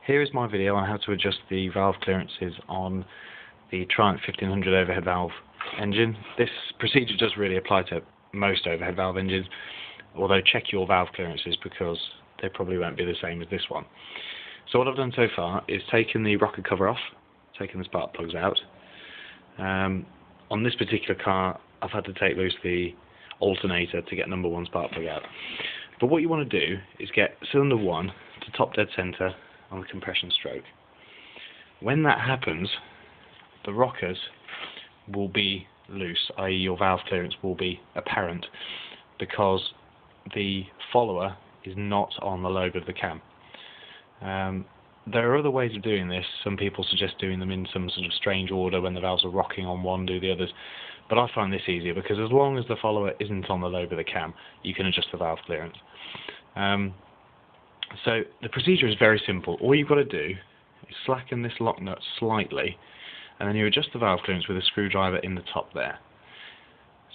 Here is my video on how to adjust the valve clearances on the Triumph 1500 overhead valve engine. This procedure does really apply to most overhead valve engines, although check your valve clearances because they probably won't be the same as this one. So what I've done so far is taken the rocker cover off, taken the spark plugs out. On this particular car I've had to take loose the alternator to get number 1 spark plug out. But what you want to do is get cylinder 1 to top dead centre on the compression stroke. When that happens, the rockers will be loose, i.e. your valve clearance will be apparent because the follower is not on the lobe of the cam. There are other ways of doing this. Some people suggest doing them in some sort of strange order. When the valves are rocking on one, do the others. But I find this easier because as long as the follower isn't on the lobe of the cam, you can adjust the valve clearance. So the procedure is very simple. All you've got to do is slacken this lock nut slightly, and then you adjust the valve clearance with a screwdriver in the top there.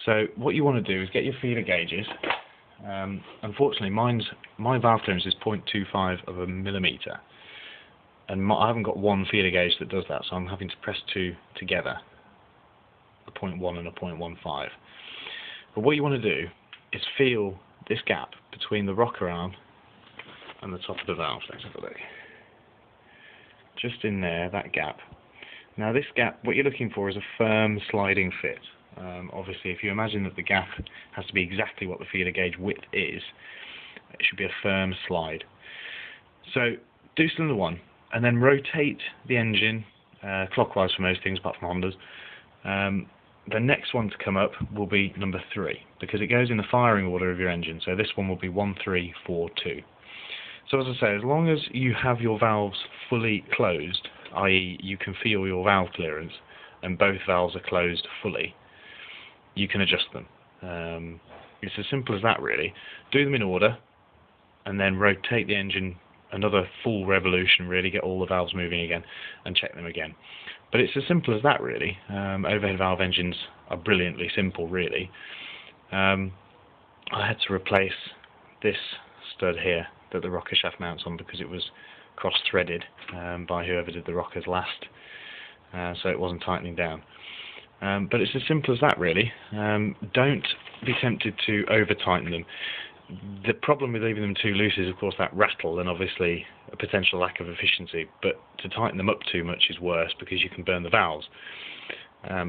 So what you want to do is get your feeler gauges. Unfortunately, my valve clearance is 0.25 of a millimetre, and I haven't got one feeler gauge that does that, so I'm having to press 2 together, a 0.1 and a 0.15. But what you want to do is feel this gap between the rocker arm and the top of the valve. Let's have a look. Just in there, that gap. Now this gap, what you're looking for is a firm sliding fit. Obviously, if you imagine that the gap has to be exactly what the feeler gauge width is, it should be a firm slide. So do cylinder 1, and then rotate the engine clockwise for most things apart from Hondas. The next one to come up will be number 3, because it goes in the firing order of your engine. So this one will be 1, 3, 4, 2. So as I say, as long as you have your valves fully closed, i.e. you can feel your valve clearance and both valves are closed fully, you can adjust them. It's as simple as that really. Do them in order and then rotate the engine another full revolution, really get all the valves moving again and check them again. But it's as simple as that really. Overhead valve engines are brilliantly simple really. I had to replace this stud here that the rocker shaft mounts on because it was cross-threaded by whoever did the rockers last, so it wasn't tightening down. But it's as simple as that really. Don't be tempted to over-tighten them. The problem with leaving them too loose is of course that rattle and obviously a potential lack of efficiency, but to tighten them up too much is worse because you can burn the valves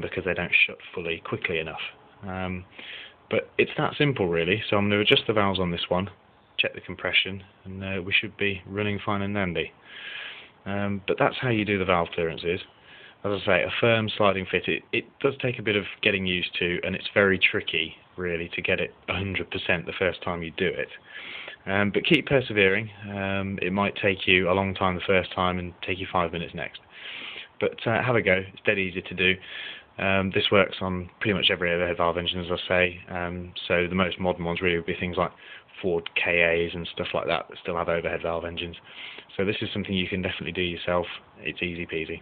because they don't shut fully quickly enough. But it's that simple really. So I'm going to adjust the valves on this one, check the compression, and we should be running fine and dandy. But that's how you do the valve clearances. As I say, a firm sliding fit. It does take a bit of getting used to, and it's very tricky really to get it 100% the first time you do it. But keep persevering. It might take you a long time the first time and take you 5 minutes next. But have a go. It's dead easy to do. This works on pretty much every overhead valve engine, as I say. So the most modern ones really would be things like Ford KAs and stuff like that still have overhead valve engines. So this is something you can definitely do yourself. It's easy peasy.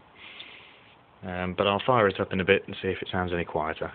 But I'll fire it up in a bit and see if it sounds any quieter.